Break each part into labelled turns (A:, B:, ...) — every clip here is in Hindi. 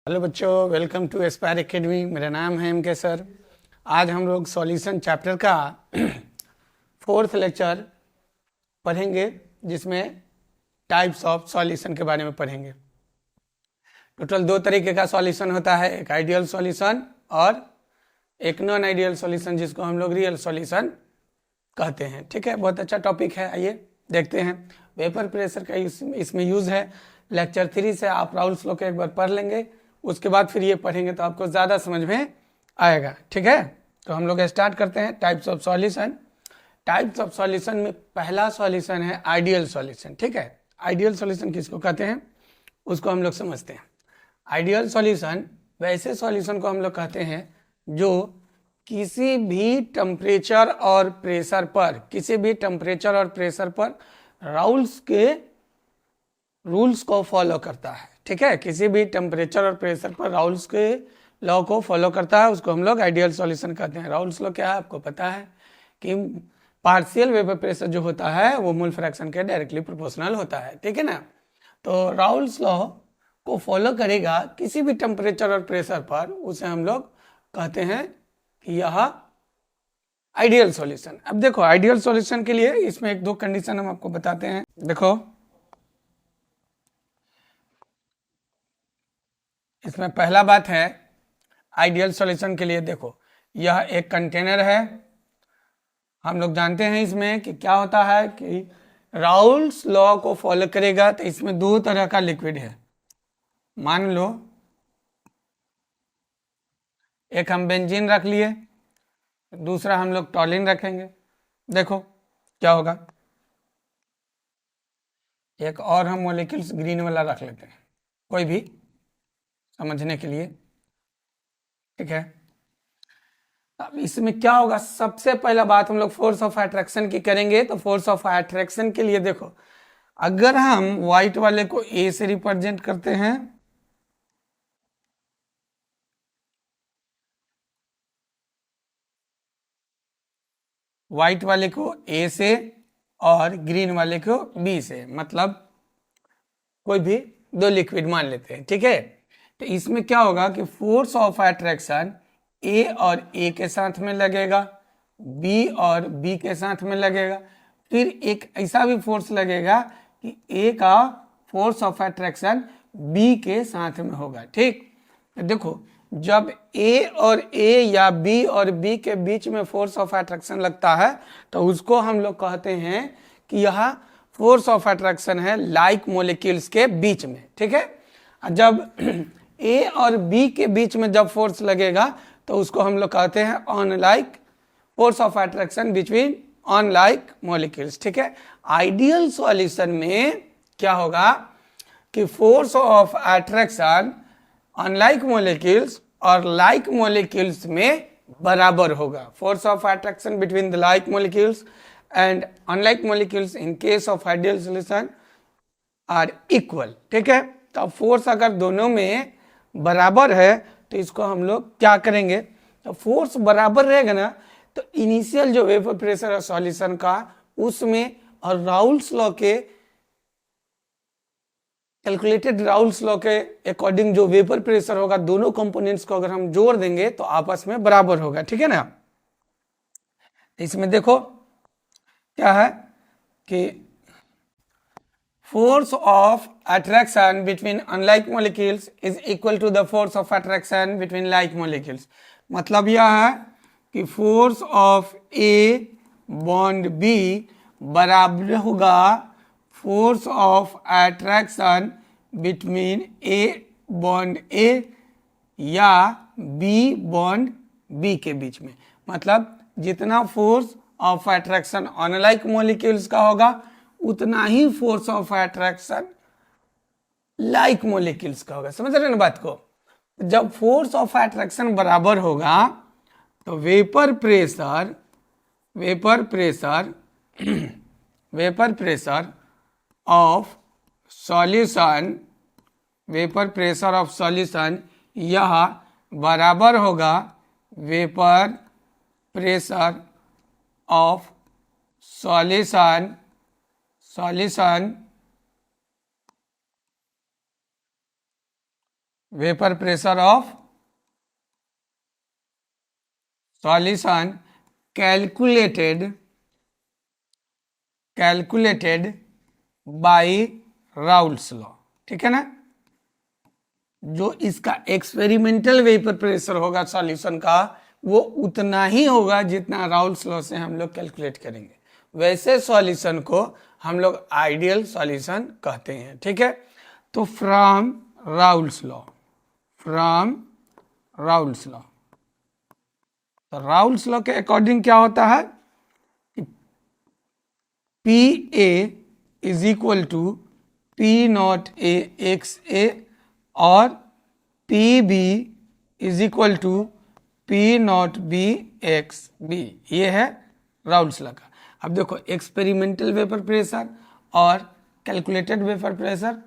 A: हेलो बच्चों, वेलकम टू एस्पायर एकेडमी। मेरा नाम है एम के सर। आज हम लोग सॉल्यूशन चैप्टर का फोर्थ लेक्चर पढ़ेंगे, जिसमें टाइप्स ऑफ सॉल्यूशन के बारे में पढ़ेंगे। टोटल दो तरीके का सॉल्यूशन होता है, एक आइडियल सॉल्यूशन और एक नॉन आइडियल सॉल्यूशन, जिसको हम लोग रियल सॉल्यूशन कहते हैं। ठीक है, बहुत अच्छा टॉपिक है। आइए देखते हैं। वेपर प्रेशर का इसमें यूज़ है। लेक्चर 3 से आप राउल्स लॉ को एक बार पढ़ लेंगे, उसके बाद फिर ये पढ़ेंगे तो आपको ज़्यादा समझ में आएगा। ठीक है, तो हम लोग स्टार्ट करते हैं। Types of solution. Types of solution में पहला सॉल्यूशन है आइडियल सॉल्यूशन। ठीक है, आइडियल सॉल्यूशन किसको कहते हैं उसको हम लोग समझते हैं। आइडियल सॉल्यूशन वैसे सॉल्यूशन को हम लोग कहते हैं जो किसी भी टेम्परेचर और प्रेशर पर राउल्स के रूल्स को फॉलो करता है। ठीक है, किसी भी टेम्परेचर और प्रेशर पर राउल्स के लॉ को फॉलो करता है, उसको हम लोग आइडियल सॉल्यूशन कहते हैं। राउल्स लॉ क्या है आपको पता है कि पार्शियल वेपर प्रेशर जो होता है वो मोल फ्रैक्शन के डायरेक्टली प्रोपोर्शनल होता है। ठीक है ना, तो राउल्स लॉ को फॉलो करेगा किसी भी टेम्परेचर और प्रेशर पर, उसे हम लोग कहते हैं कि यह आइडियल सॉल्यूशन। अब देखो, आइडियल सॉल्यूशन के लिए इसमें एक दो कंडीशन हम आपको बताते हैं। देखो, इसमें पहला बात है आइडियल सॉल्यूशन के लिए। देखो, यह एक कंटेनर है। हम लोग जानते हैं इसमें कि क्या होता है कि राउल्स लॉ को फॉलो करेगा तो इसमें दो तरह का लिक्विड है। मान लो एक हम बेंजीन रख लिए, दूसरा हम लोग टॉलिन रखेंगे। देखो क्या होगा, एक और हम मॉलिक्यूल्स ग्रीन वाला रख लेते हैं, कोई भी समझने के लिए। ठीक है, अब इसमें क्या होगा, सबसे पहला बात हम लोग फोर्स ऑफ अट्रैक्शन की करेंगे। तो फोर्स ऑफ अट्रैक्शन के लिए देखो, अगर हम व्हाइट वाले को ए से रिप्रेजेंट करते हैं, व्हाइट वाले को ए से और ग्रीन वाले को बी से, मतलब कोई भी दो लिक्विड मान लेते हैं। ठीक है, तो इसमें क्या होगा कि फोर्स ऑफ अट्रैक्शन ए और ए के साथ में लगेगा, बी और बी के साथ में लगेगा, फिर एक ऐसा भी फोर्स लगेगा कि ए का फोर्स ऑफ अट्रैक्शन बी के साथ में होगा। ठीक, तो देखो, जब ए और ए या बी और बी के बीच में फोर्स ऑफ अट्रैक्शन लगता है तो उसको हम लोग कहते हैं कि यह फोर्स ऑफ अट्रैक्शन है लाइक मॉलिक्यूल्स के बीच में। ठीक है, जब ए और बी के बीच में जब फोर्स लगेगा तो उसको हम लोग कहते हैं unlike force of attraction between unlike molecules. ठीक है, आइडियल सॉल्यूशन में क्या होगा कि force of attraction unlike molecules और लाइक मॉलिक्यूल्स में बराबर होगा। Force of attraction between the like molecules and unlike molecules in case of ideal solution are equal. ठीक है, तो फोर्स अगर दोनों में बराबर है तो इसको हम लोग क्या करेंगे, तो फोर्स बराबर रहेगा ना, तो इनिशियल जो वेपर प्रेशर है सॉल्यूशन का, उसमें और राउल्स लॉ के कैलकुलेटेड राउल्स लॉ के अकॉर्डिंग जो वेपर प्रेशर होगा, दोनों कंपोनेंट्स को अगर हम जोड़ देंगे तो आपस में बराबर होगा। ठीक है ना, इसमें देखो क्या है कि force of attraction between unlike molecules is equal to the force of attraction between like molecules. मतलब यह है कि force of A bond B बराबर होगा force of attraction between A bond A या बी बॉन्ड बी के बीच में। मतलब जितना force of attraction unlike molecules का होगा उतना ही force of attraction like molecules का होगा। समझ रहे हैं ना बात को। जब फोर्स ऑफ अट्रैक्शन बराबर होगा तो वेपर प्रेशर ऑफ सॉल्यूशन यह बराबर होगा vapour pressure of solution vapour pressure of solution calculated by Raoult's law, ठीक है ना। जो इसका एक्सपेरिमेंटल वेपर प्रेशर होगा सॉल्यूशन का वो उतना ही होगा जितना राउल्स लॉ से हम लोग कैलकुलेट करेंगे। वैसे सॉल्यूशन को हम लोग आइडियल सॉल्यूशन कहते हैं, ठीक है। तो फ्रॉम राउल्स लॉ, तो राउल्स लॉ के अकॉर्डिंग क्या होता है कि P A is equal to P not A X A और P B is equal to P not B X B. ये है राउल्स लॉ का। अब देखो एक्सपेरिमेंटल वेपर प्रेशर और calculated vapour pressure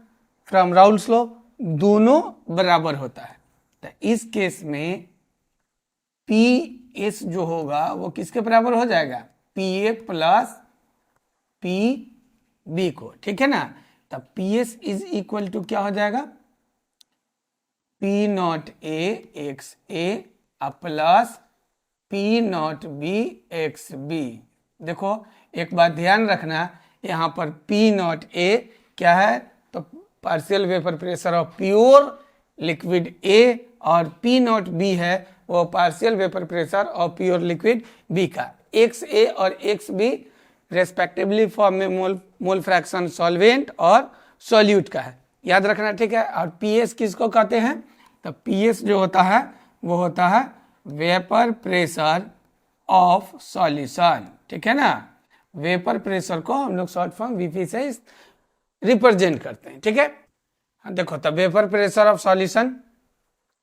A: from Raoult's law दोनों बराबर होता है। तो इस केस में पी एस जो होगा वो किसके बराबर हो जाएगा, P A plus P B को, ठीक है ना। तब P S is equal to क्या हो जाएगा, P not A X A plus P not B X B. देखो एक बात ध्यान रखना, यहाँ पर पी नॉट ए क्या है, तो partial vapour pressure of pure liquid A और पी नॉट बी है वो partial vapour pressure of pure liquid B का। एक्स ए और एक्स बी रेस्पेक्टिवली फॉर्म में मोल फ्रैक्शन सॉल्वेंट और सॉल्यूट का है, याद रखना, ठीक है। और पीएस किसको कहते हैं, तो पीएस जो होता है वो होता है वेपर प्रेशर ऑफ सॉल्यूशन, ठीक है ना। वेपर प्रेशर को हम लोग शॉर्ट फॉर्म वीपी से रिप्रेजेंट करते हैं, ठीक है। देखो तब वेपर प्रेशर ऑफ सॉल्यूशन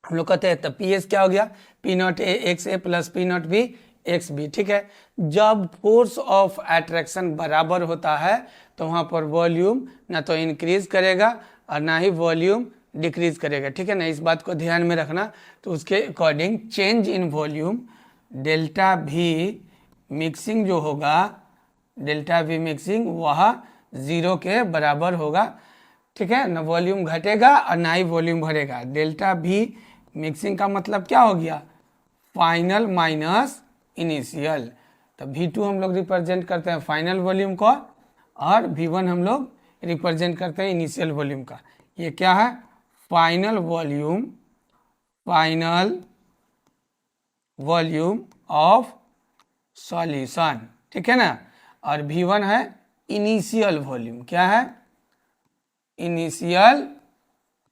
A: हम लोग कहते हैं, तब पी एस क्या हो गया, P not A X A plus P not B X B, ठीक है। जब फोर्स ऑफ अट्रैक्शन बराबर होता है तो वहां पर वॉल्यूम ना तो इंक्रीज करेगा और ना ही वॉल्यूम डिक्रीज करेगा, ठीक है ना। इस बात को ध्यान में रखना। तो उसके according change in volume delta भी मिक्सिंग जो होगा, डेल्टा वी मिक्सिंग वह 0 के बराबर होगा, ठीक है ना। वॉल्यूम घटेगा और ना ही वॉल्यूम बढ़ेगा। डेल्टा भी मिक्सिंग का मतलब क्या हो गया, फाइनल माइनस इनिशियल। तो V2 हम लोग रिप्रेजेंट करते हैं फाइनल वॉल्यूम को और V1 हम लोग रिप्रेजेंट करते हैं इनिशियल वॉल्यूम का। ये क्या है, फाइनल वॉल्यूम ऑफ सॉल्यूशन, ठीक है ना। और V1 है इनिशियल वॉल्यूम, क्या है, इनिशियल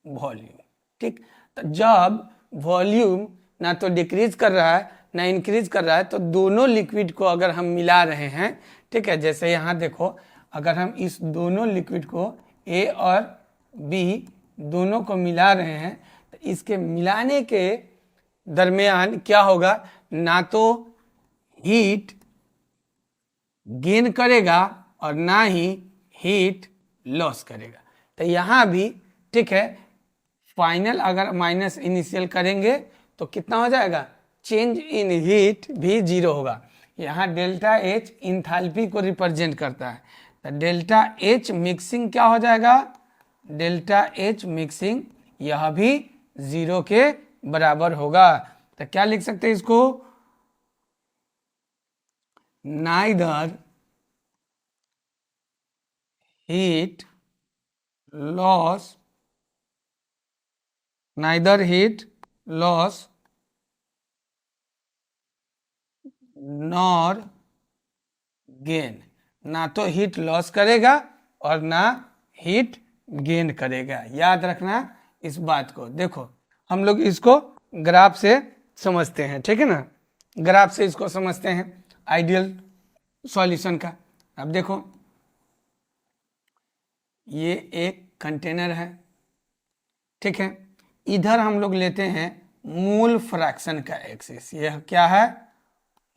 A: वॉल्यूम, ठीक। तो जब वॉल्यूम ना तो डिक्रीज कर रहा है ना इंक्रीज कर रहा है तो दोनों लिक्विड को अगर हम मिला रहे हैं, ठीक है, जैसे यहाँ देखो अगर हम इस दोनों लिक्विड को ए और बी दोनों को मिला रहे हैं तो इसके मिलाने के दरमियान क्या होगा, ना तो हीट गेन करेगा और ना ही हीट लॉस करेगा। तो यहाँ भी ठीक है, फाइनल अगर माइनस इनिशियल करेंगे तो कितना हो जाएगा, चेंज इन हीट भी 0 होगा। यहाँ डेल्टा एच इंथैल्पी को रिप्रेजेंट करता है। तो डेल्टा एच मिक्सिंग क्या हो जाएगा, डेल्टा एच मिक्सिंग यह भी 0 के बराबर होगा। तो क्या लिख सकते हैं इसको, neither heat loss nor gain, ना तो हीट लॉस करेगा और ना हीट गेन करेगा। याद रखना इस बात को। देखो हम लोग इसको ग्राफ से समझते हैं, ठीक है ना, ग्राफ से इसको समझते हैं आइडियल सॉल्यूशन का। अब देखो ये एक कंटेनर है, ठीक है, इधर हम लोग लेते हैं मोल फ्रैक्शन का एक्सिस, यह क्या है,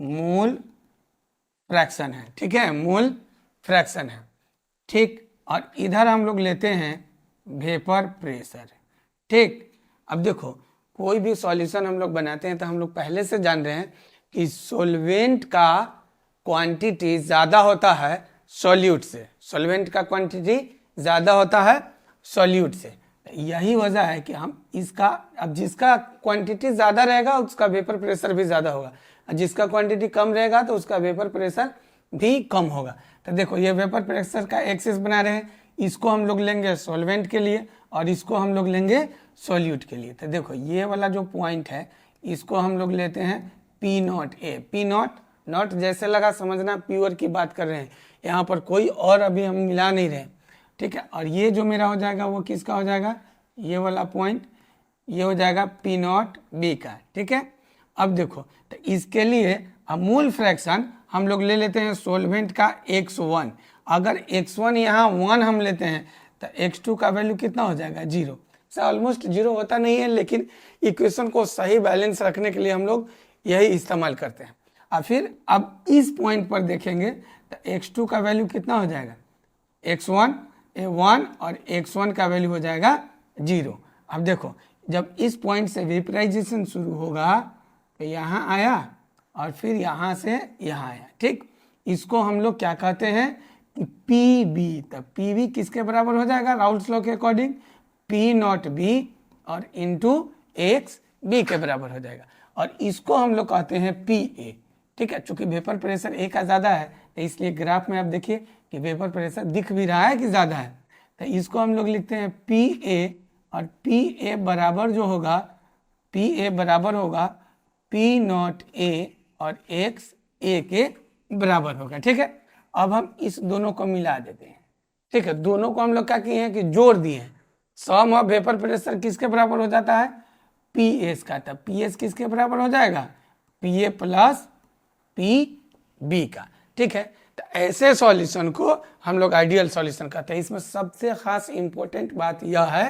A: मोल फ्रैक्शन है, ठीक है, मोल फ्रैक्शन है, ठीक। और इधर हम लोग लेते हैं वेपर प्रेशर, ठीक। अब देखो कोई भी सॉल्यूशन हम लोग बनाते हैं तो हम लोग पहले से जान रहे हैं कि सॉल्वेंट का क्वांटिटी ज़्यादा होता है सॉल्यूट से, सॉल्वेंट का क्वांटिटी ज़्यादा होता है सॉल्यूट से। यही वजह है कि हम इसका, अब जिसका क्वांटिटी ज़्यादा रहेगा उसका वेपर प्रेशर भी ज़्यादा होगा, जिसका क्वांटिटी कम रहेगा तो उसका वेपर प्रेशर भी कम होगा। तो देखो ये वेपर प्रेशर का एक्सिस बना रहे हैं, इसको हम लोग लेंगे सॉल्वेंट के लिए और इसको हम लोग लेंगे सॉल्यूट के लिए। तो देखो ये वाला जो पॉइंट है इसको हम लोग लेते हैं P not A. P not जैसे लगा समझना प्योर की बात कर रहे हैं, यहाँ पर कोई और अभी हम मिला नहीं रहे, ठीक है। और ये जो मेरा हो जाएगा वो किसका हो जाएगा, ये वाला पॉइंट ये हो जाएगा पी नॉट बी का, ठीक है। अब देखो तो इसके लिए मूल फ्रैक्शन हम लोग ले लेते हैं सोलवेंट का x1। अगर x1 यहाँ 1 हम लेते हैं तो x2 का वैल्यू कितना हो जाएगा 0 से ऑलमोस्ट 0 होता नहीं है, लेकिन इक्वेशन को सही बैलेंस रखने के लिए हम लोग यही इस्तेमाल करते हैं। और फिर अब इस पॉइंट पर देखेंगे तो x2 का वैल्यू कितना हो जाएगा, x1 1 और x1 का वैल्यू हो जाएगा 0। अब देखो जब इस पॉइंट से वेपराइजेशन शुरू होगा तो यहाँ आया और फिर यहाँ से यहाँ आया, ठीक। इसको हम लोग क्या कहते हैं कि पी बी। तब पी बी किसके बराबर हो जाएगा राउल्स लॉ के अकॉर्डिंग, पी नॉट बी और इंटू एक्स बी के बराबर हो जाएगा। और इसको हम लोग कहते हैं पी ए, ठीक है। चूंकि वेपर प्रेशर ए का ज़्यादा है तो इसलिए ग्राफ में आप देखिए कि वेपर प्रेशर दिख भी रहा है कि ज़्यादा है, तो इसको हम लोग लिखते हैं पी ए। और पी ए बराबर जो होगा, पी ए बराबर होगा पी नॉट ए और एक्स ए के बराबर होगा, ठीक है। अब हम इस दोनों को मिला देते हैं, ठीक है। दोनों को हम लोग क्या किए हैं कि जोड़ दिए हैं। सम ऑफ वेपर प्रेशर किसके बराबर हो जाता है, पी एस का। तब पी एस किसके बराबर हो जाएगा, P A plus P B का, ठीक है। तो ऐसे सॉल्यूशन को हम लोग आइडियल सॉल्यूशन कहते हैं। इसमें सबसे खास इंपॉर्टेंट बात यह है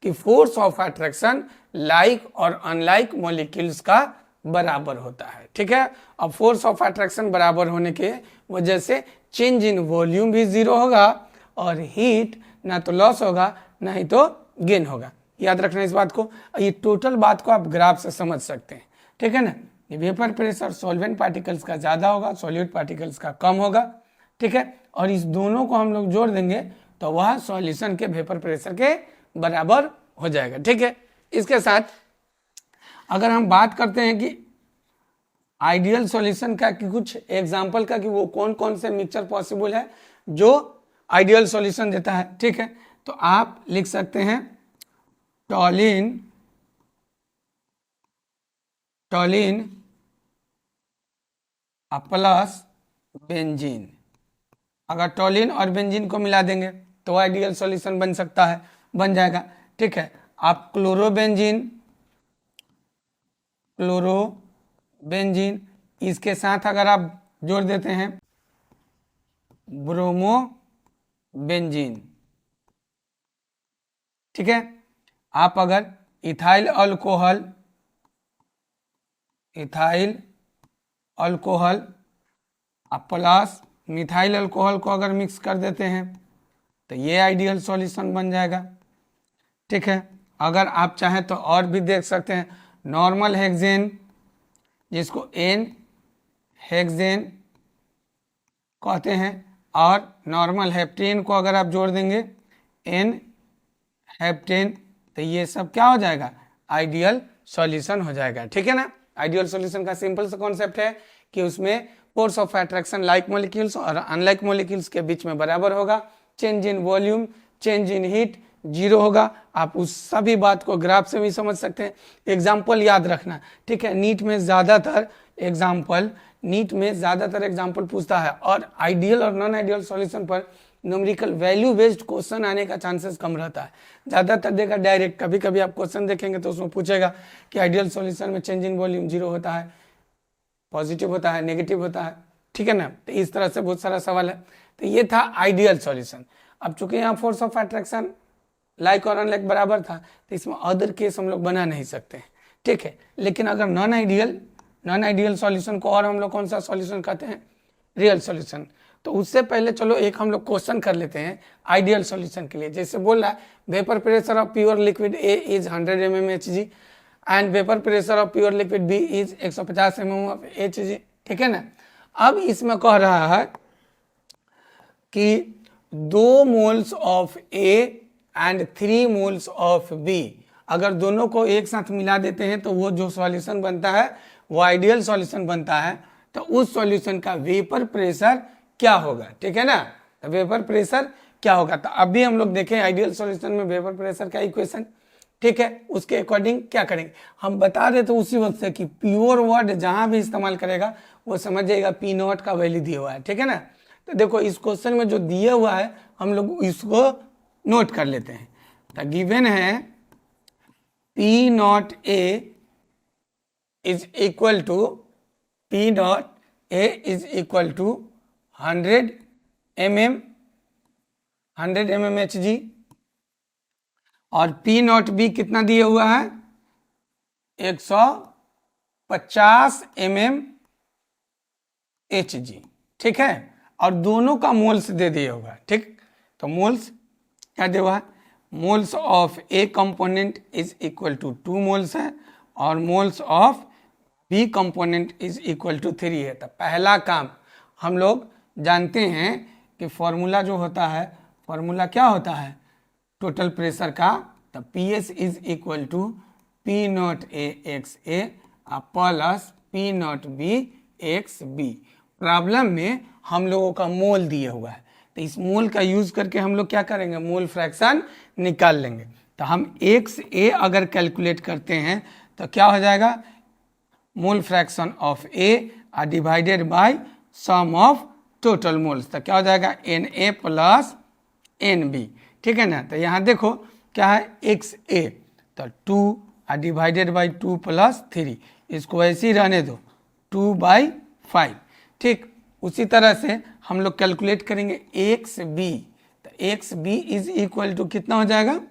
A: कि फोर्स ऑफ अट्रैक्शन लाइक और अनलाइक मॉलिक्यूल्स का बराबर होता है, ठीक है। अब फोर्स ऑफ अट्रैक्शन बराबर होने के वजह से चेंज इन वॉल्यूम भी 0 होगा और हीट ना तो लॉस होगा ना ही तो गेन होगा। याद रखना इस बात को। ये टोटल बात को आप ग्राफ से समझ सकते हैं, ठीक है ना। ये वेपर प्रेशर सॉल्वेंट पार्टिकल्स का ज़्यादा होगा, सॉल्यूट पार्टिकल्स का कम होगा, ठीक है। और इस दोनों को हम लोग जोड़ देंगे तो वह सॉल्यूशन के वेपर प्रेशर के बराबर हो जाएगा, ठीक है। इसके साथ अगर हम बात करते हैं कि आइडियल सॉल्यूशन का कि कुछ एग्जांपल का कि वो कौन कौन से मिक्सचर पॉसिबल है जो आइडियल सॉल्यूशन देता है, ठीक है। तो आप लिख सकते हैं टॉलिन प्लस बेंजीन। अगर टॉलिन और बेंजीन को मिला देंगे तो आइडियल सॉल्यूशन बन सकता है, बन जाएगा, ठीक है। आप क्लोरोबेंजीन इसके साथ अगर आप जोड़ देते हैं ब्रोमोबेंजीन, ठीक है। आप अगर ethyl alcohol plus methyl alcohol को अगर मिक्स कर देते हैं तो ये आइडियल सॉल्यूशन बन जाएगा, ठीक है। अगर आप चाहें तो और भी देख सकते हैं नॉर्मल हेक्सेन, जिसको एन हेक्सेन कहते हैं, और नॉर्मल हेप्टेन को अगर आप जोड़ देंगे एन हेप्टेन तो ये सब क्या हो जाएगा आइडियल सॉल्यूशन हो जाएगा, ठीक है ना। आइडियल सॉल्यूशन का सिंपल सा कॉन्सेप्ट है कि उसमें force of attraction like molecules और अनलाइक मॉलिक्यूल्स के बीच में बराबर होगा, change in volume change in heat 0 होगा। आप उस सभी बात को ग्राफ से भी समझ सकते हैं। एग्जाम्पल याद रखना, ठीक है। नीट में ज़्यादातर एग्जाम्पल पूछता है और आइडियल और नॉन आइडियल सॉल्यूशन पर न्यूमेरिकल वैल्यू बेस्ड क्वेश्चन आने का चांसेस कम रहता है। ज़्यादातर देखा डायरेक्ट, कभी कभी आप क्वेश्चन देखेंगे तो उसमें पूछेगा कि आइडियल सॉल्यूशन में चेंज इन वॉल्यूम 0 होता है, पॉजिटिव होता है, नेगेटिव होता है, ठीक है ना। तो इस तरह से बहुत सारा सवाल है। तो ये था आइडियल सॉल्यूशन। अब चूंकि यहाँ फोर्स ऑफ अट्रैक्शन लाइक और अनलाइक बराबर था तो इसमें अदर केस हम लोग बना नहीं सकते हैं, ठीक है। लेकिन अगर नॉन आइडियल सॉल्यूशन को और हम लोग कौन सा सॉल्यूशन कहते हैं, रियल सॉल्यूशन। तो उससे पहले चलो एक हम लोग क्वेश्चन कर लेते हैं आइडियल सॉल्यूशन के लिए। जैसे बोल रहा है vapour pressure of pure liquid A is 100 mmHg and vapour pressure of pure liquid B is 150 mmHg, ठीक है ना। अब इसमें कह रहा है कि 2 moles of A and 3 moles of B. अगर दोनों को एक साथ मिला देते हैं तो वो जो सॉल्यूशन बनता है वो आइडियल सॉल्यूशन बनता है। तो उस सॉल्यूशन का वेपर प्रेशर क्या होगा, ठीक है ना। तो वेपर प्रेशर क्या होगा, तो अभी हम लोग देखें आइडियल सॉल्यूशन में वेपर प्रेशर का इक्वेशन, ठीक है। उसके अकॉर्डिंग क्या करेंगे, हम बता दें तो उसी वक्त से कि प्योर वर्ड जहां भी इस्तेमाल करेगा वो समझ जाएगा पी नॉट का वैल्यू दिया हुआ है, ठीक है ना। तो देखो इस क्वेश्चन में जो दिया हुआ है हम लोग इसको नोट कर लेते हैं। तो गिवन है P not A is equal to 100 mm Hg और पी नॉट बी कितना दिया हुआ है 150 mm Hg, ठीक है। और दोनों का मोल्स दे दिया होगा, ठीक। तो मोल्स क्या दिया हुआ है, moles of A component is equal to 2 moles है और moles of B component is equal to 3 है। तो पहला काम हम लोग जानते हैं कि फॉर्मूला जो होता है, फॉर्मूला क्या होता है टोटल प्रेशर का, तो P S is equal to P not A X A plus P not B X B. Problem में हम लोगों का मोल दिया हुआ है, तो इस मोल का यूज करके हम लोग क्या करेंगे, मोल फ्रैक्शन निकाल लेंगे। तो हम एक्स ए अगर कैलकुलेट करते हैं तो क्या हो जाएगा, mole fraction of A divided by sum of total moles. तो क्या हो जाएगा N A plus N B, ठीक है ना। तो यहाँ देखो क्या है एक्स ए, तो 2 डिवाइडेड बाई 2 प्लस 3, इसको ऐसे ही रहने दो 2/5, ठीक। उसी तरह से हम लोग कैलकुलेट करेंगे एक्स बी, तो X B is equal to कितना हो जाएगा,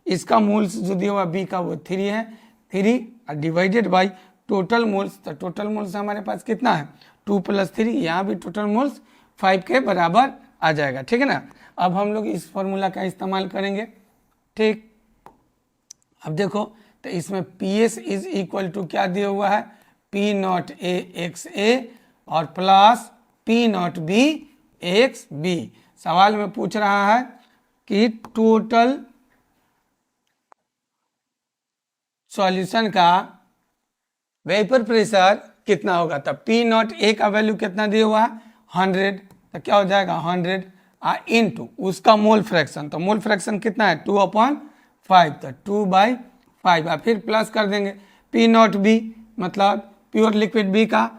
A: इसका मोल्स जो दिया हुआ बी का वो 3 है, 3 डिवाइडेड बाई टोटल मोल्स। तो टोटल मोल्स हमारे पास कितना है 2 + 3, यहाँ भी टोटल मोल्स 5 के बराबर आ जाएगा, ठीक है ना। अब हम लोग इस फॉर्मूला का इस्तेमाल करेंगे, ठीक। अब देखो तो इसमें P S is equal to क्या दिया हुआ है P not A X A और plus P not B X B. सवाल में पूछ रहा है कि टोटल सॉल्यूशन का वेपर प्रेशर कितना होगा। तब पी नॉट ए का वैल्यू कितना दिया हुआ है 100, तो क्या हो जाएगा 100 इनटू उसका मोल फ्रैक्शन, तो मोल फ्रैक्शन कितना है 2/5, तो 2/5 फिर प्लस कर देंगे पी नॉट बी मतलब प्योर लिक्विड बी का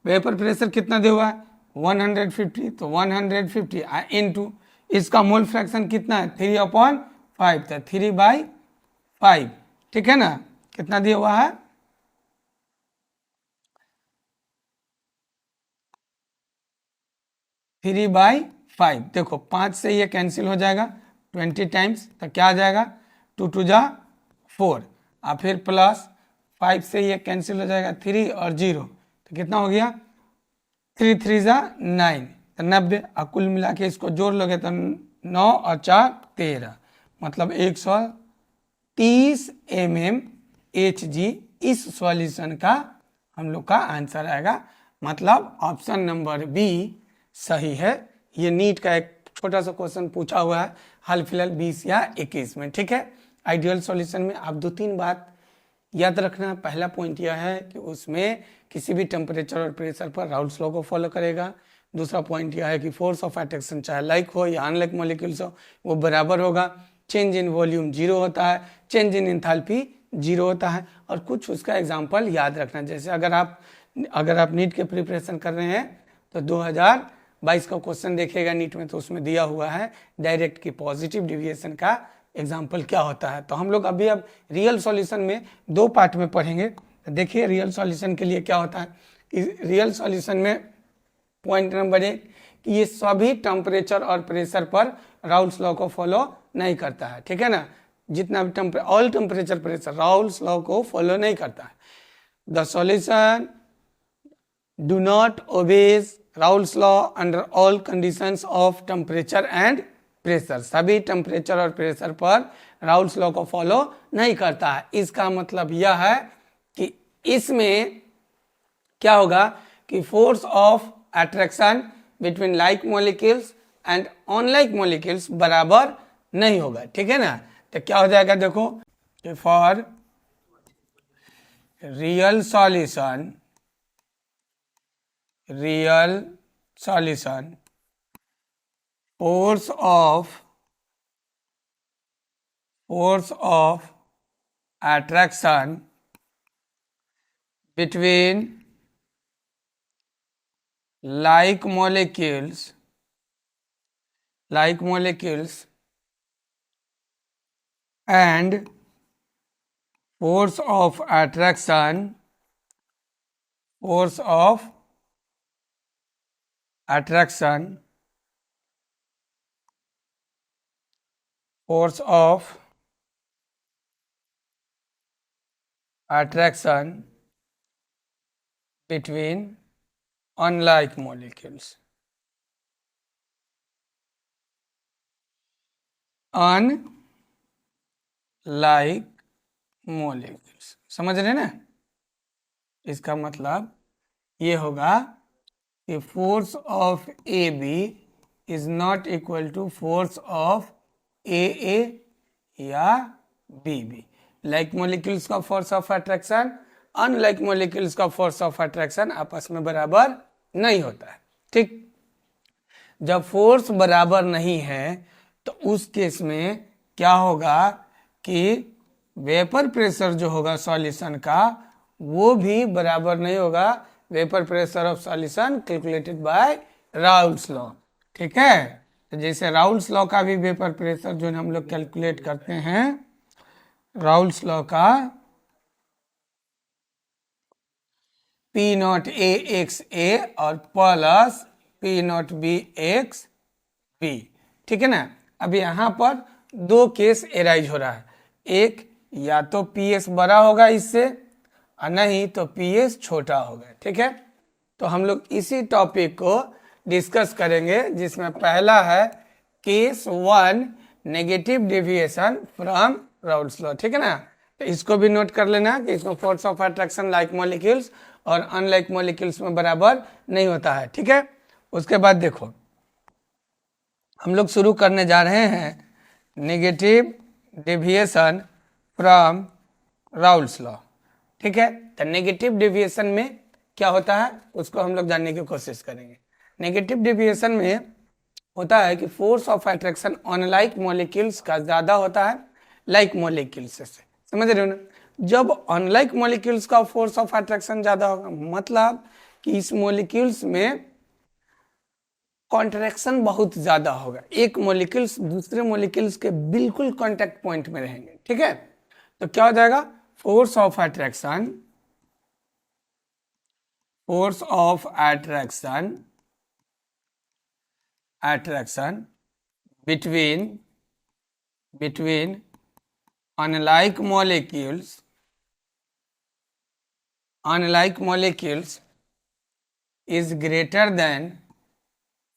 A: वेपर प्रेशर कितना दिया हुआ है 150, तो 150 इनटू इसका मोल फ्रैक्शन कितना है 3/5, तो 3/5, ठीक है ना। कितना दिया हुआ है 3/5। देखो 5 से ये कैंसिल हो जाएगा 20 टाइम्स, तो क्या आ जाएगा 2 2 जा 4 और फिर प्लस 5 से ये कैंसिल हो जाएगा 3 और 0, तो कितना हो गया 3 3 जा 9, तो 90। और कुल मिला के इसको जोड़ लोगे तो 9 और 4 13, मतलब 130 mmHg इस सॉल्यूशन का हम लोग का आंसर आएगा। मतलब ऑप्शन नंबर बी सही है। ये नीट का एक छोटा सा क्वेश्चन पूछा हुआ है हाल फिलहाल 20 या 21 में, ठीक है। आइडियल सॉल्यूशन में आप 2-3 बात याद रखना। पहला पॉइंट यह है कि उसमें किसी भी टेम्परेचर और प्रेशर पर राउल्स लॉ को फॉलो करेगा। दूसरा पॉइंट यह है कि फोर्स ऑफ अट्रैक्शन चाहे लाइक हो या अनलाइक मॉलिक्यूल्स हो वो बराबर होगा। चेंज इन वॉल्यूम 0 होता है, चेंज इन एंथैल्पी 0 होता है। और कुछ उसका एग्जाम्पल याद रखना, जैसे अगर आप नीट के प्रिपरेशन कर रहे हैं तो 2022 का क्वेश्चन देखिएगा नीट में, तो उसमें दिया हुआ है डायरेक्ट की पॉजिटिव डिविएशन का एग्जाम्पल क्या होता है। तो हम लोग अब रियल सॉल्यूशन में 2 पार्ट में पढ़ेंगे। तो देखिए रियल सॉल्यूशन के लिए क्या होता है कि रियल सॉल्यूशन में पॉइंट नंबर 1 कि ये सभी टेम्परेचर और प्रेशर पर राउल्स लॉ को फॉलो नहीं करता है, ठीक है ना। जितना भी all temperature pressure Raoult's law को फॉलो नहीं करता है। The solution do not obeys Raoult's law under all conditions of temperature and pressure. सभी टेम्परेचर और प्रेशर पर राउल्स लॉ को फॉलो नहीं करता है। इसका मतलब यह है कि इसमें क्या होगा कि force of attraction between like molecules and unlike molecules बराबर नहीं होगा, ठीक है ना। तो क्या हो जाएगा देखो कि for real solution force of attraction between like molecules and force of attraction between unlike molecules. Unlike molecules, समझ रहे ना? इसका मतलब ये होगा कि force of A B is not equal to force of A या बी बी। लाइक मोलिक्यूल्स का force of attraction unlike molecules का फोर्स ऑफ अट्रैक्शन आपस में बराबर नहीं होता है। ठीक, जब फोर्स बराबर नहीं है तो उस केस में क्या होगा कि वेपर प्रेशर जो होगा सॉल्यूशन का वो भी बराबर नहीं होगा vapour pressure of solution calculated by Raoult's law. ठीक है, तो जैसे राउल्स लॉ का भी वेपर प्रेशर जो हम लोग कैलकुलेट करते हैं, राउल्स लॉ का P not A X A और plus P not B X B. ठीक है ना? अब यहाँ पर दो केस एराइज हो रहा है, एक या तो पी एस बड़ा होगा इससे और नहीं तो पी एस छोटा होगा। ठीक है, तो हम लोग इसी टॉपिक को डिस्कस करेंगे जिसमें पहला है case one negative deviation from Raoult's law. ठीक है ना? तो इसको भी नोट कर लेना कि इसमें force of attraction like molecules और अनलाइक मॉलिक्यूल्स में बराबर नहीं होता है। ठीक है, उसके बाद देखो हम लोग शुरू करने जा रहे हैं negative deviation from Raoult's law. ठीक है, तो नेगेटिव डेविएशन में क्या होता है उसको हम लोग जानने की कोशिश करेंगे। नेगेटिव डेविएशन में होता है कि force of attraction unlike molecules का ज़्यादा होता है लाइक मॉलिक्यूल्स से। समझ रहे हो ना? जब अनलाइक मॉलिक्यूल्स का फोर्स ऑफ अट्रैक्शन ज़्यादा होगा मतलब कि इस मॉलिक्यूल्स में कॉन्ट्रैक्शन बहुत ज़्यादा होगा, एक मॉलिक्यूल्स दूसरे मॉलिक्यूल्स के बिल्कुल कॉन्टैक्ट पॉइंट में रहेंगे। ठीक है, तो क्या हो जाएगा force of attraction between unlike molecules is greater than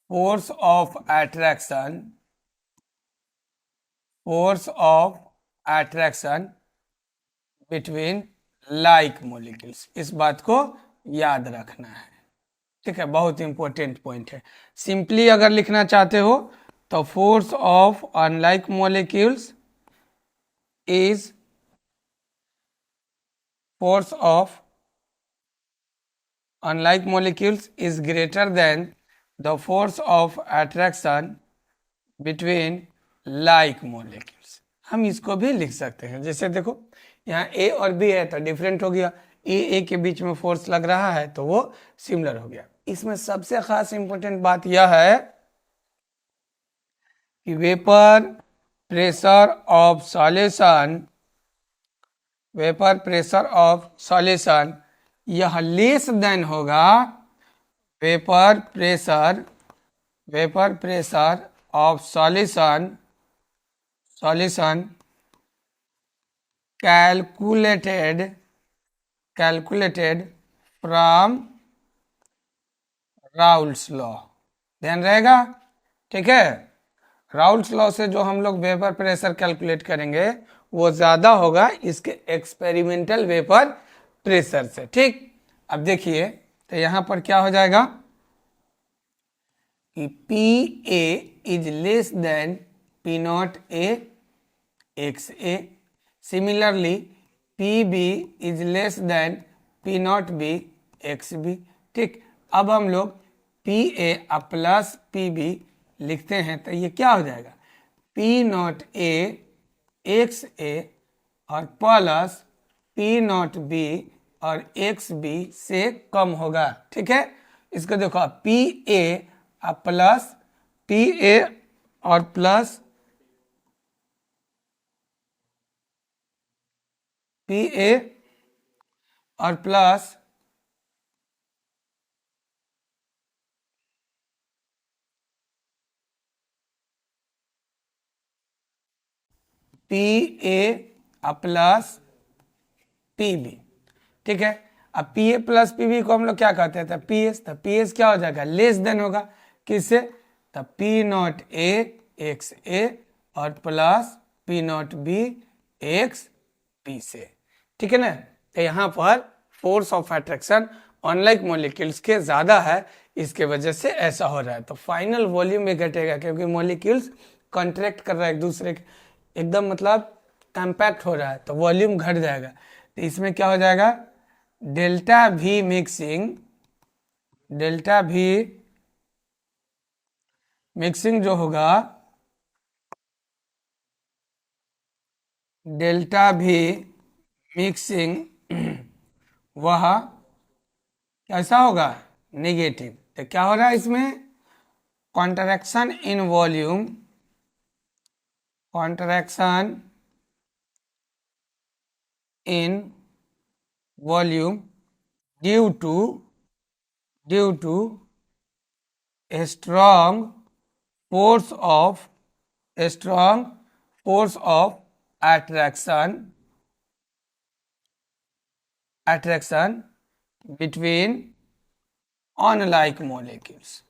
A: force of attraction between like molecules। इस बात को याद रखना है। ठीक है, बहुत इंपॉर्टेंट पॉइंट है। सिंपली अगर लिखना चाहते हो तो force of unlike molecules is greater than the force of attraction between like molecules। हम इसको भी लिख सकते हैं, जैसे देखो यहाँ ए और बी है तो डिफरेंट हो गया, ए के बीच में फोर्स लग रहा है तो वो सिमिलर हो गया। इसमें सबसे खास इंपॉर्टेंट बात यह है कि वेपर प्रेशर ऑफ सॉल्यूशन यह लेस देन होगा vapour pressure of solution calculated from Raoult's law. ध्यान रहेगा? ठीक है, राउल्स लॉ से जो हम लोग वेपर प्रेशर कैलकुलेट करेंगे वो ज्यादा होगा इसके एक्सपेरिमेंटल वेपर प्रेशर से। ठीक, अब देखिए तो यहां पर क्या हो जाएगा कि P A is less than P not A X A. Similarly P B is less than P not B X B. ठीक, अब हम लोग P A plus P B लिखते हैं तो ये क्या हो जाएगा, P not A X A और प्लस पी नॉट बी और एक्स बी से कम होगा। ठीक है, इसको देखो, P A plus P A और प्लस पी ए और plus P A plus P B. ठीक है, अब P A plus P B को हम लोग क्या कहते हैं, पी एस। तो पी एस क्या हो जाएगा, लेस देन होगा किससे, तो P not A X A और plus P not B X B से। ठीक है ना, तो यहाँ पर force of attraction unlike molecules के ज़्यादा है, इसके वजह से ऐसा हो रहा है। तो फाइनल वॉल्यूम में घटेगा क्योंकि मॉलिक्यूल्स कॉन्ट्रैक्ट कर रहा है एक दूसरे के, एकदम मतलब कॉम्पैक्ट हो रहा है, तो वॉल्यूम घट जाएगा। तो इसमें क्या हो जाएगा, डेल्टा भी मिक्सिंग, डेल्टा भी मिक्सिंग जो होगा, डेल्टा भी मिक्सिंग वह कैसा होगा, नेगेटिव। तो क्या हो रहा है इसमें, contraction in volume, contraction in volume due to a strong force of attraction between unlike molecules,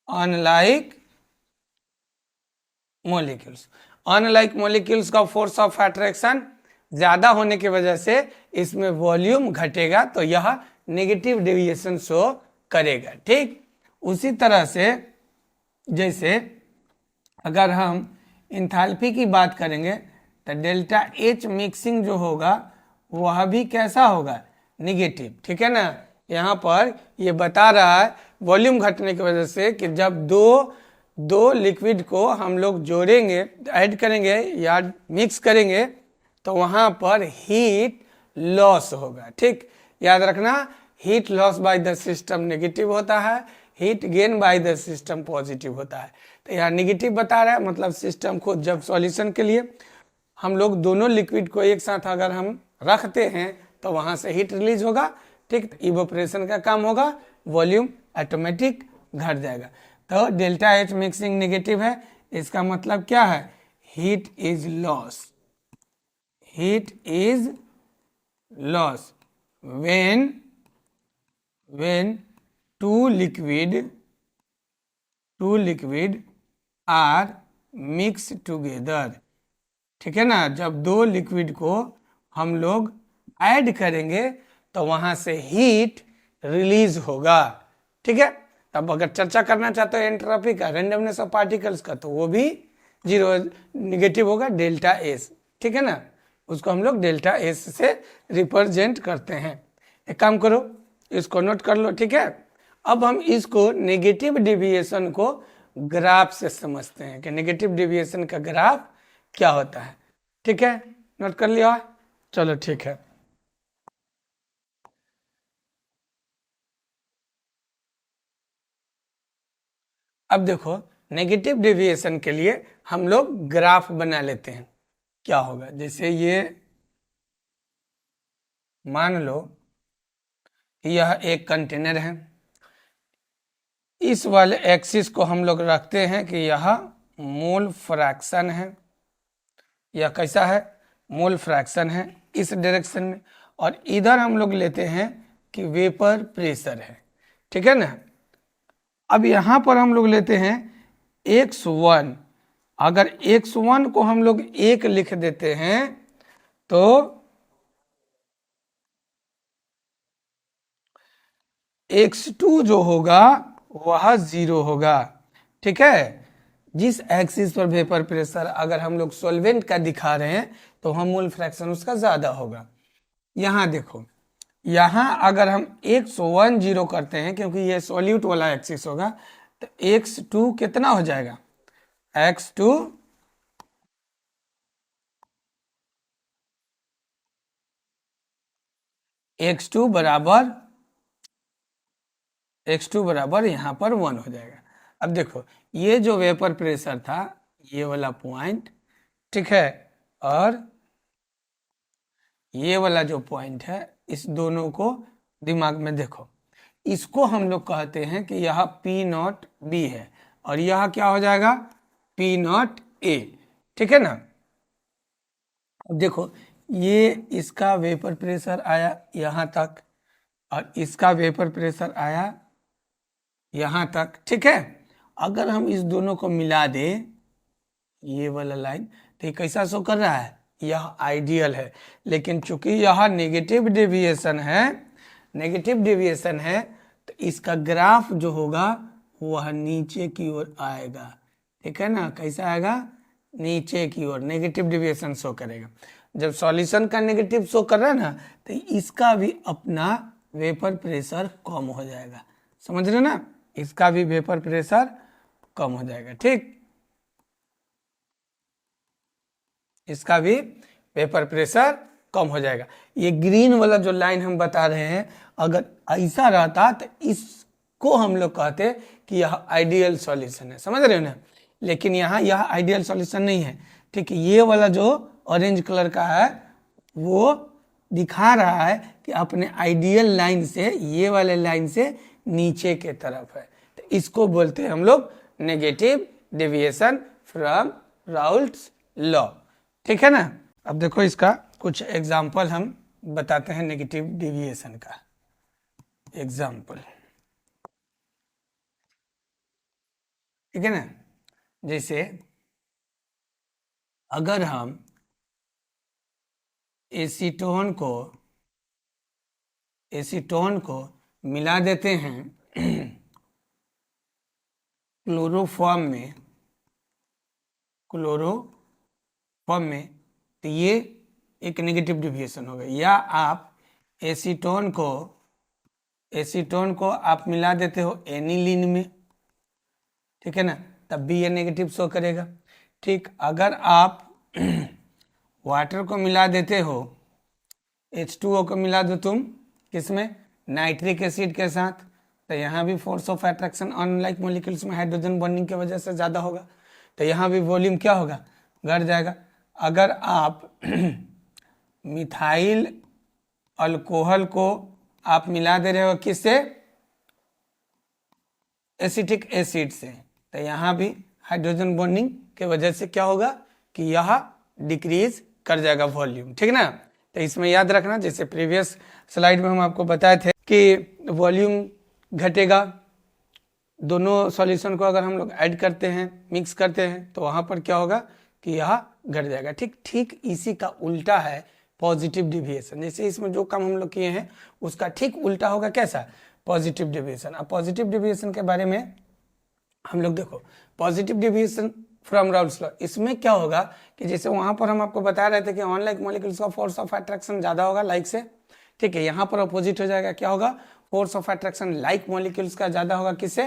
A: unlike molecules का फोर्स ऑफ अट्रैक्शन ज्यादा होने की वजह से इसमें वॉल्यूम घटेगा, तो यह नेगेटिव डेविएशन शो करेगा। ठीक, उसी तरह से जैसे अगर हम इंथैल्पी की बात करेंगे तो डेल्टा एच मिक्सिंग जो होगा वह भी कैसा होगा, निगेटिव। ठीक है ना, यहाँ पर ये बता रहा है वॉल्यूम घटने की वजह से कि जब दो लिक्विड को हम लोग जोड़ेंगे, ऐड करेंगे या मिक्स करेंगे तो वहाँ पर हीट लॉस होगा। ठीक, याद रखना, heat loss by the system negative होता है, heat gain by the system positive होता है। तो यहाँ नेगेटिव बता रहा है, मतलब सिस्टम को जब सॉल्यूशन के लिए हम लोग दोनों लिक्विड को एक साथ अगर हम रखते हैं तो वहाँ से हीट रिलीज होगा। ठीक, इवोपरेशन का काम होगा, वॉल्यूम ऑटोमेटिक घट जाएगा। तो डेल्टा एच मिक्सिंग नेगेटिव है, इसका मतलब क्या है, heat is loss, heat is loss when two liquid are mixed together। ठीक है ना, जब दो लिक्विड को हम लोग ऐड करेंगे तो वहां से हीट रिलीज होगा। ठीक है, तब अगर चर्चा करना चाहते हो एंट्रोपी का, रेंडमनेस ऑफ पार्टिकल्स का, तो वो भी जीरो निगेटिव होगा, डेल्टा एस। ठीक है ना, उसको हम लोग डेल्टा एस से रिप्रेजेंट करते हैं। एक काम करो, इसको नोट कर लो। ठीक है, अब हम इसको नेगेटिव डेविएशन को ग्राफ से समझते हैं कि नेगेटिव डेविएशन का ग्राफ क्या होता है। ठीक है, नोट कर लिया, चलो ठीक है। अब देखो, नेगेटिव डेविएशन के लिए हम लोग ग्राफ बना लेते हैं। क्या होगा, जैसे ये मान लो यह एक कंटेनर है, इस वाले एक्सिस को हम लोग रखते हैं कि यह मोल फ्रैक्शन है, यह कैसा है, मोल फ्रैक्शन है इस डायरेक्शन में, और इधर हम लोग लेते हैं कि वेपर प्रेशर है। ठीक है ना, अब यहाँ पर हम लोग लेते हैं x1, अगर x1 को हम लोग 1 लिख देते हैं तो x2 जो होगा वह 0 होगा। ठीक है, जिस एक्सिस पर वेपर प्रेशर अगर हम लोग सॉल्वेंट का दिखा रहे हैं तो हम मोल फ्रैक्शन उसका ज्यादा होगा। यहाँ देखो, यहाँ अगर हम x10 करते हैं क्योंकि ये सॉल्यूट वाला एक्सिस होगा, तो x2 कितना हो जाएगा, x2 बराबर यहाँ पर 1 हो जाएगा। अब देखो, ये जो वेपर प्रेशर था ये वाला पॉइंट, ठीक है, और ये वाला जो पॉइंट है, इस दोनों को दिमाग में देखो, इसको हम लोग कहते हैं कि यह P0 B है और यह क्या हो जाएगा, P0 A, ठीक है ना। अब देखो, ये इसका वेपर प्रेशर आया यहाँ तक और इसका वेपर प्रेशर आया यहाँ तक, ठीक है। अगर हम इस दोनों को मिला दें, ये वाला लाइन, तो ये कैसा शो कर रहा है, यह आइडियल है। लेकिन चूंकि यह नेगेटिव डेविएशन है, तो इसका ग्राफ जो होगा वह नीचे की ओर आएगा, ठीक है ना। कैसा आएगा, नीचे की ओर नेगेटिव डेविएशन शो करेगा। जब सॉल्यूशन का नेगेटिव शो कर रहा है ना, तो इसका भी अपना वेपर प्रेशर कम हो जाएगा, समझ रहे ना, इसका भी वेपर प्रेशर कम हो जाएगा, ठीक, इसका भी वेपर प्रेशर कम हो जाएगा। ये ग्रीन वाला जो लाइन हम बता रहे हैं, अगर ऐसा रहता तो इसको हम लोग कहते कि यह आइडियल सॉल्यूशन है, समझ रहे हो ना। लेकिन यहाँ यह आइडियल सॉल्यूशन नहीं है, ठीक है। ये वाला जो ऑरेंज कलर का है वो दिखा रहा है कि अपने आइडियल लाइन से, ये वाले लाइन से नीचे के तरफ है, तो इसको बोलते हैं हम लोग negative deviation from Raoult's law, ठीक है ना। अब देखो, इसका कुछ एग्जाम्पल हम बताते हैं नेगेटिव डेविएशन का एग्जाम्पल, ठीक है ना। जैसे अगर हम एसीटोन को मिला देते हैं क्लोरोफॉर्म में, तो ये एक नेगेटिव डेविएशन होगा। या आप एसीटोन को आप मिला देते हो एनिलीन में, ठीक है ना, तब भी ये नेगेटिव शो करेगा, ठीक। अगर आप वाटर को मिला देते हो, H2O को मिला दो तुम किसमें, नाइट्रिक एसिड के साथ, तो यहाँ भी force of attraction unlike molecules में हाइड्रोजन बॉन्डिंग की वजह से ज़्यादा होगा, तो यहाँ भी वॉल्यूम क्या होगा, घट जाएगा। अगर आप मिथाइल अल्कोहल को आप मिला दे रहे हो किससे, एसिटिक एसिड से, तो यहाँ भी हाइड्रोजन बॉन्डिंग के वजह से क्या होगा कि यह डिक्रीज कर जाएगा वॉल्यूम, ठीक ना। तो इसमें याद रखना, जैसे प्रीवियस स्लाइड में हम आपको बताए थे कि वॉल्यूम घटेगा, दोनों सॉल्यूशन को अगर हम लोग ऐड करते हैं, मिक्स करते हैं, तो वहाँ पर क्या होगा कि यह घट जाएगा, ठीक इसी का उल्टा है पॉजिटिव डेविएशन। जैसे इसमें जो काम हम लोग किए हैं उसका ठीक उल्टा होगा, कैसा, पॉजिटिव डेविएशन। अब पॉजिटिव डेविएशन के बारे में हम लोग देखो, positive deviation from Raoult's law, इसमें क्या होगा कि जैसे वहां पर हम आपको बता रहे थे कि अनलाइक मॉलिक्यूल्स का फोर्स ऑफ अट्रैक्शन ज्यादा होगा लाइक से, ठीक है। यहाँ पर अपोजिट हो जाएगा, क्या होगा, force of attraction like molecules का ज्यादा होगा किससे,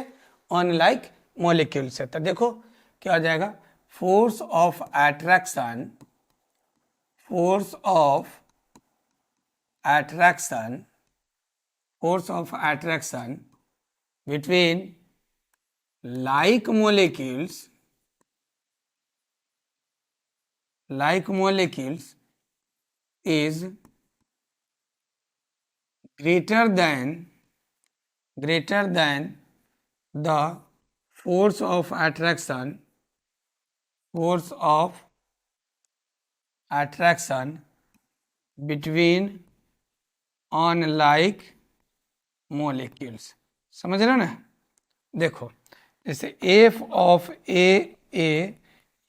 A: अनलाइक मॉलिक्यूल से। तो देखो क्या हो जाएगा, force of attraction between like molecules is greater than the force of attraction between unlike molecules, समझ रहे हो ना। देखो, जैसे एफ ऑफ ए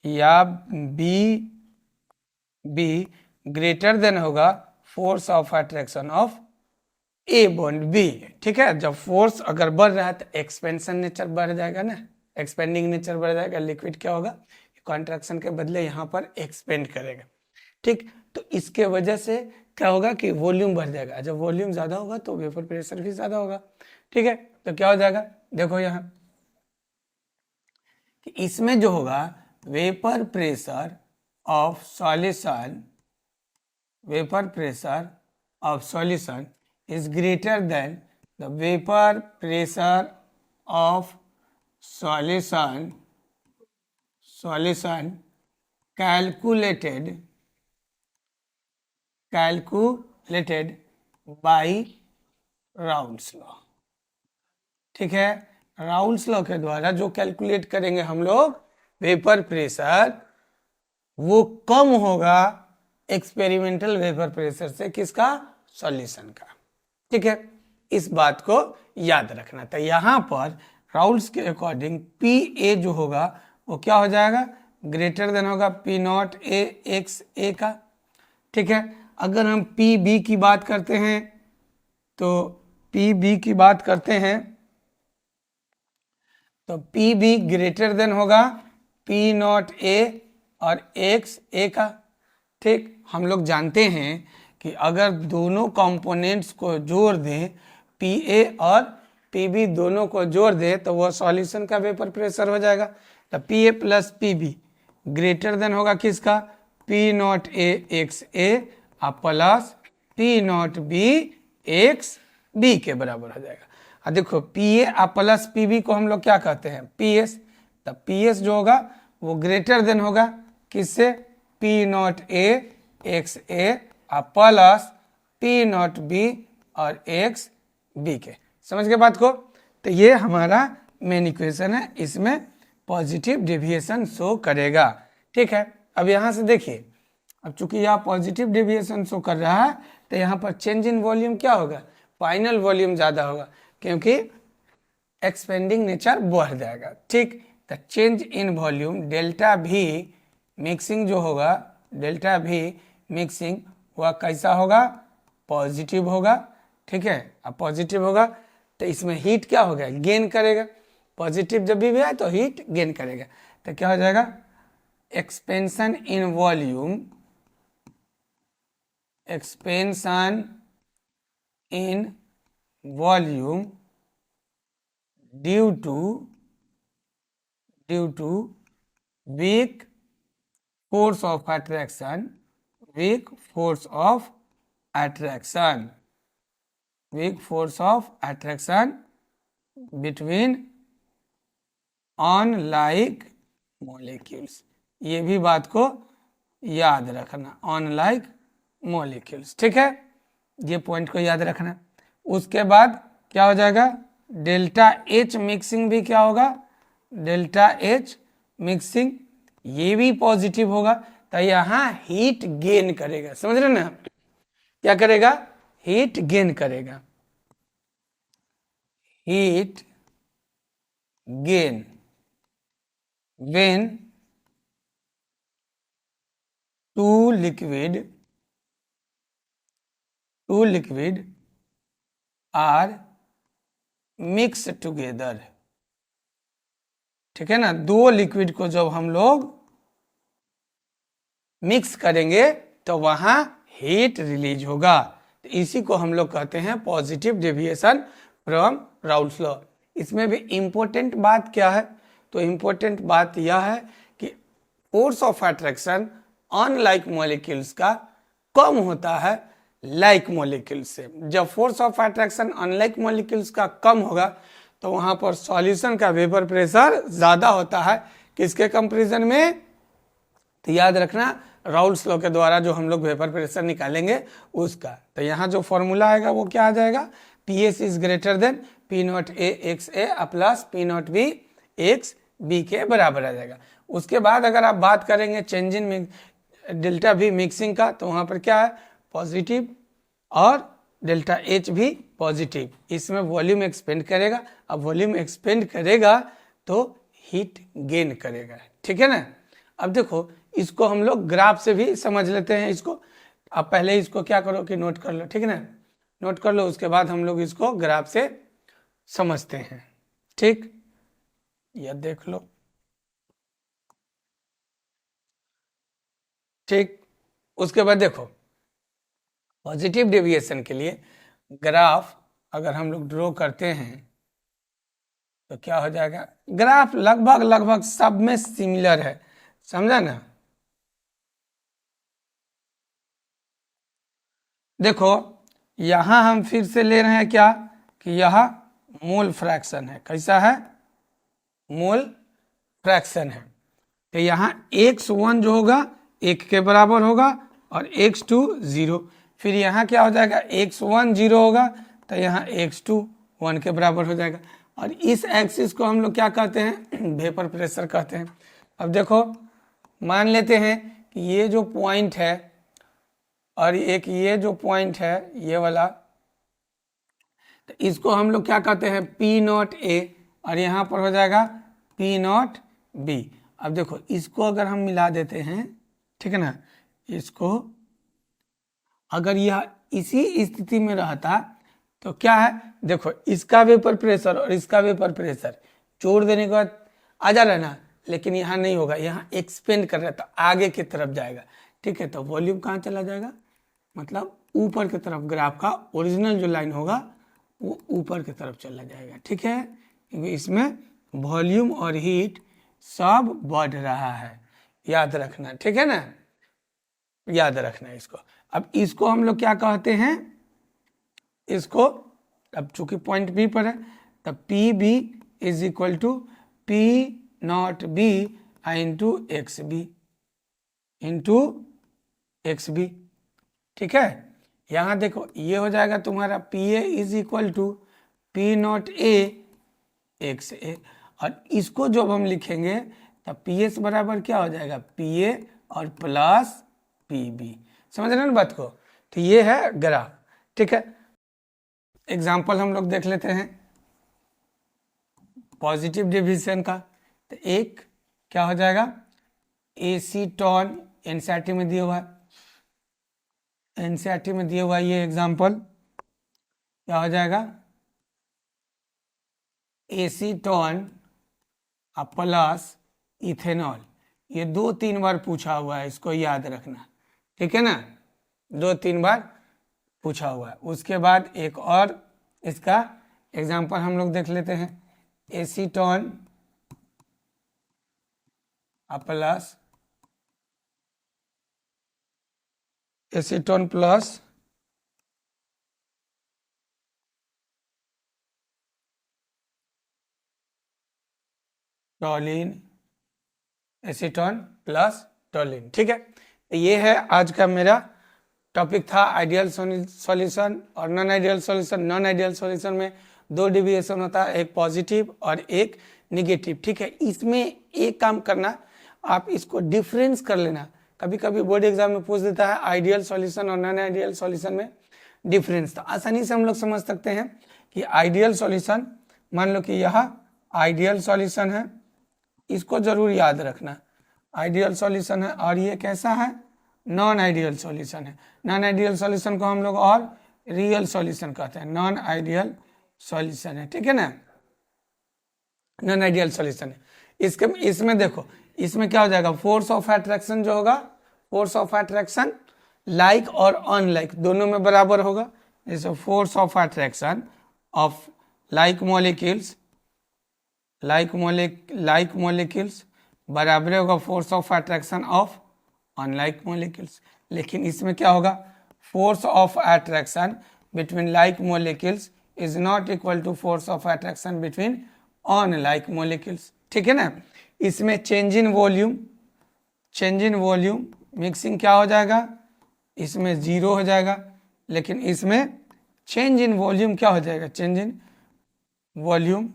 A: या बी ग्रेटर देन होगा force of attraction of A bond B, ठीक है। जब फोर्स अगर बढ़ रहा है तो एक्सपेंशन नेचर बढ़ जाएगा ना, एक्सपेंडिंग नेचर बढ़ जाएगा, लिक्विड क्या होगा, कॉन्ट्रैक्शन के बदले यहाँ पर एक्सपेंड करेगा। ठीक, तो इसके वजह से क्या होगा कि वॉल्यूम बढ़ जाएगा, जब वॉल्यूम ज़्यादा होगा तो वेपर प्रेशर भी ज़्यादा होगा। ठीक है, तो क्या हो जाएगा, देखो यहाँ कि इसमें जो होगा vapour pressure of solution, vapour pressure of solution is greater than the vapor pressure of solution calculated by Raoult's law. ठीक है, राउल्स लॉ के द्वारा जो कैलकुलेट करेंगे हम लोग वेपर प्रेशर, वो कम होगा एक्सपेरिमेंटल वेपर प्रेशर से, किसका, सॉल्यूशन का। ठीक है, इस बात को याद रखना। तो यहाँ पर राउल्स के अकॉर्डिंग पी ए जो होगा वो क्या हो जाएगा, ग्रेटर देन होगा पी नॉट ए एक्स ए का। ठीक है, अगर हम पी बी की बात करते हैं तो पी बी की बात करते हैं तो पी बी ग्रेटर देन होगा पी नॉट ए और एक्स ए का। ठीक, हम लोग जानते हैं कि अगर दोनों कंपोनेंट्स को जोड़ दें, पी ए और पी बी दोनों को जोड़ दें तो वह सॉल्यूशन का वेपर प्रेशर हो जाएगा। तो P A plus P B greater than होगा किसका, P not A X A plus P not B X B के बराबर हो जाएगा। और देखो P A plus P B को हम लोग क्या कहते हैं, पी एस। तो पी एस जो होगा वो ग्रेटर देन होगा किससे, P not A X A plus P not B और एक्स बी के। समझ गए बात को। तो ये हमारा मेन इक्वेशन है, इसमें पॉजिटिव डेविएशन शो करेगा। ठीक है, अब यहाँ से देखिए, अब चूंकि यह पॉजिटिव डेविएशन शो कर रहा है तो यहाँ पर चेंज इन वॉल्यूम क्या होगा, फाइनल वॉल्यूम ज़्यादा होगा क्योंकि एक्सपेंडिंग नेचर बढ़ जाएगा। ठीक, तो चेंज इन वॉल्यूम डेल्टा भी मिक्सिंग जो होगा, डेल्टा भी मिक्सिंग वह कैसा होगा, पॉजिटिव होगा। ठीक है, अब पॉजिटिव होगा तो इसमें हीट क्या होगा, गेन करेगा। पॉजिटिव जब भी आए तो हीट गेन करेगा। तो क्या हो जाएगा, expansion in volume, expansion in volume due to weak force of attraction, weak force of attraction between unlike molecules। ये भी बात को याद रखना, unlike molecules। ठीक है, ये पॉइंट को याद रखना। उसके बाद क्या हो जाएगा, डेल्टा एच मिक्सिंग भी क्या होगा, डेल्टा एच मिक्सिंग ये भी पॉजिटिव होगा। तो यहाँ हीट गेन करेगा, समझ रहे ना, क्या करेगा, हीट गेन करेगा, heat gain when two liquid are mix together. ठीक है ना, दो लिक्विड को जब हम लोग मिक्स करेंगे तो वहां हीट रिलीज होगा। तो इसी को हम लोग कहते हैं positive deviation from Raoult's law. इसमें भी इंपॉर्टेंट बात क्या है, तो इंपॉर्टेंट बात यह है कि force of attraction unlike molecules का कम होता है लाइक मॉलिक्यूल्स से। जब force of attraction unlike molecules का कम होगा तो वहां पर सॉल्यूशन का वेपर प्रेशर ज्यादा होता है, किसके कंपैरिजन में, तो याद रखना राउल्स लॉ के द्वारा जो हम लोग वेपर प्रेशर निकालेंगे उसका। तो यहाँ जो फॉर्मूला आएगा वो क्या आ जाएगा, P S is greater than P not A X A plus P not B X B के बराबर आ जाएगा। उसके बाद अगर आप बात करेंगे चेंज इन डेल्टा भी मिक्सिंग का, तो वहाँ पर क्या है, पॉजिटिव और डेल्टा एच भी पॉजिटिव। इसमें वॉल्यूम एक्सपेंड करेगा, अब वॉल्यूम एक्सपेंड करेगा तो हीट गेन करेगा। ठीक है ना। अब देखो इसको हम लोग ग्राफ से भी समझ लेते हैं इसको। अब पहले इसको क्या करो कि नोट कर लो, ठीक है ना, नोट कर लो, उसके बाद हम लोग इसको ग्राफ से समझते हैं। ठीक, यह देख लो। ठीक, उसके बाद देखो पॉजिटिव डेविएशन के लिए ग्राफ अगर हम लोग ड्रॉ करते हैं तो क्या हो जाएगा, ग्राफ लगभग लगभग सब में सिमिलर है, समझा ना। देखो यहां हम फिर से ले रहे हैं क्या कि यह मोल फ्रैक्शन है, कैसा है, मोल फ्रैक्शन है। तो यहाँ x1 जो होगा 1 के बराबर होगा और x2 0। फिर यहाँ क्या हो जाएगा, x1 0 होगा तो यहाँ x2 1 के बराबर हो जाएगा। और इस एक्सिस को हम लोग क्या कहते हैं, वेपर प्रेशर कहते हैं। अब देखो मान लेते हैं कि ये जो पॉइंट है और एक ये जो पॉइंट है ये वाला, तो इसको हम लोग क्या कहते हैं, P0A, और यहाँ पर हो जाएगा P0B। अब देखो इसको अगर हम मिला देते हैं, ठीक है ना, इसको अगर यह इसी स्थिति में रहता तो क्या है, देखो इसका वेपर प्रेशर और इसका वेपर प्रेशर जोड़ देने के बाद आ जा रहा है ना, लेकिन यहाँ नहीं होगा, यहाँ एक्सपेंड कर रहा है तो आगे की तरफ जाएगा। ठीक है, तो वॉल्यूम कहाँ चला जाएगा, मतलब ऊपर की तरफ, ग्राफ का ओरिजिनल जो लाइन होगा वो ऊपर की तरफ चला जाएगा। ठीक है, क्योंकि इसमें वॉल्यूम और हीट सब बढ़ रहा है, याद रखना। ठीक है ना, याद रखना इसको। अब इसको हम लोग क्या कहते हैं, इसको अब चूंकि पॉइंट बी पर है तब P B is equal to P0B into X B. ठीक है, यहाँ देखो ये हो जाएगा तुम्हारा PA is equal to P0A XA, और इसको जब हम लिखेंगे तब PS बराबर क्या हो जाएगा, PA और प्लस PB। समझ रहे हैं ना बात को। तो ये है ग्राफ। ठीक है, एग्जाम्पल हम लोग देख लेते हैं पॉजिटिव डिविजन का। तो एक क्या हो जाएगा, एसीटोन, एनसीईआरटी में दिया हुआ है, एनसीईआरटी में दिया हुआ ये एग्जाम्पल क्या हो जाएगा, एसीटोन प्लस इथेनॉल। ये 2-3 बार पूछा हुआ है, इसको याद रखना। ठीक है ना, 2-3 बार पूछा हुआ है। उसके बाद एक और इसका एग्जाम्पल हम लोग देख लेते हैं, acetone plus acetone plus टॉलिन, acetone plus टॉलिन। ठीक है, ये है आज का मेरा टॉपिक था आइडियल सॉल्यूशन और non ideal solution. Non ideal solution में 2 डिविएशन होता है, एक पॉजिटिव और एक निगेटिव। ठीक है, इसमें एक काम करना, आप इसको डिफरेंस कर लेना। कभी कभी बोर्ड एग्जाम में पूछ देता है आइडियल सॉल्यूशन और नॉन आइडियल सॉल्यूशन में डिफरेंस, तो आसानी से हम लोग समझ सकते हैं कि आइडियल सॉल्यूशन, मान लो कि यह आइडियल सॉल्यूशन है, इसको जरूर याद रखना, आइडियल सॉल्यूशन है, और ये कैसा है, नॉन आइडियल सॉल्यूशन है। नॉन आइडियल सॉल्यूशन को हम लोग और रियल सॉल्यूशन कहते हैं, नॉन आइडियल सॉल्यूशन है। ठीक है ना, नॉन आइडियल सॉल्यूशन है। इसमें देखो, इसमें क्या हो जाएगा, फोर्स ऑफ अट्रैक्शन जो होगा, फोर्स ऑफ अट्रैक्शन लाइक और अनलाइक दोनों में बराबर होगा। जैसे force of attraction of like molecules, like molecules बराबर होगा force of attraction of unlike molecules. लेकिन इसमें क्या होगा, force of attraction between like molecules is not equal to force of attraction between unlike molecules. ठीक है ना, इसमें चेंज इन वॉल्यूम मिक्सिंग क्या हो जाएगा, इसमें 0 हो जाएगा, लेकिन इसमें चेंज इन वॉल्यूम क्या हो जाएगा, change in volume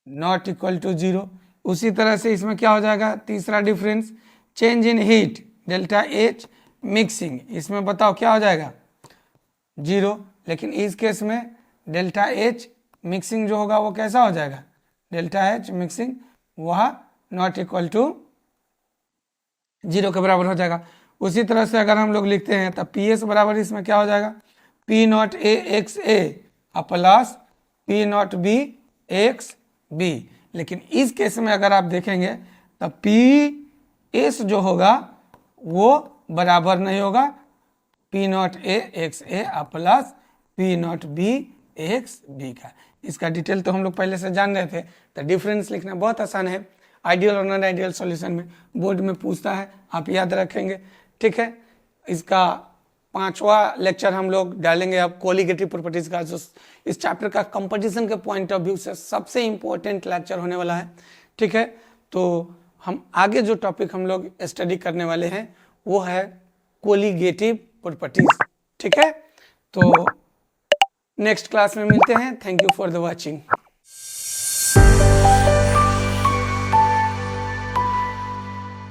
A: not equal to 0। उसी तरह से इसमें क्या हो जाएगा, तीसरा difference, change in heat delta H mixing, इसमें बताओ क्या हो जाएगा, 0। लेकिन इस केस में डेल्टा H मिक्सिंग जो होगा वो कैसा हो जाएगा, डेल्टा H मिक्सिंग वह नॉट इक्वल टू 0 के बराबर हो जाएगा। उसी तरह से अगर हम लोग लिखते हैं तब PS बराबर इसमें क्या हो जाएगा, P0A XA plus P0B XB। लेकिन इस केस में अगर आप देखेंगे तो पी एस जो होगा वो बराबर नहीं होगा P not A X A plus P not B X B का। इसका डिटेल तो हम लोग पहले से जान रहे थे, तो डिफरेंस लिखना बहुत आसान है। आइडियल और नॉन आइडियल सॉल्यूशन में बोर्ड में पूछता है, आप याद रखेंगे, ठीक है। इसका 5वां लेक्चर हम लोग डालेंगे अब कोलिगेटिव प्रॉपर्टीज का, जो इस चैप्टर का कंपटीशन के पॉइंट ऑफ व्यू से सबसे इंपॉर्टेंट लेक्चर होने वाला है, ठीक है। तो हम आगे जो टॉपिक हम लोग स्टडी करने वाले हैं वो है कोलिगेटिव प्रॉपर्टीज, ठीक है। तो नेक्स्ट क्लास में मिलते हैं। Thank you for the watching.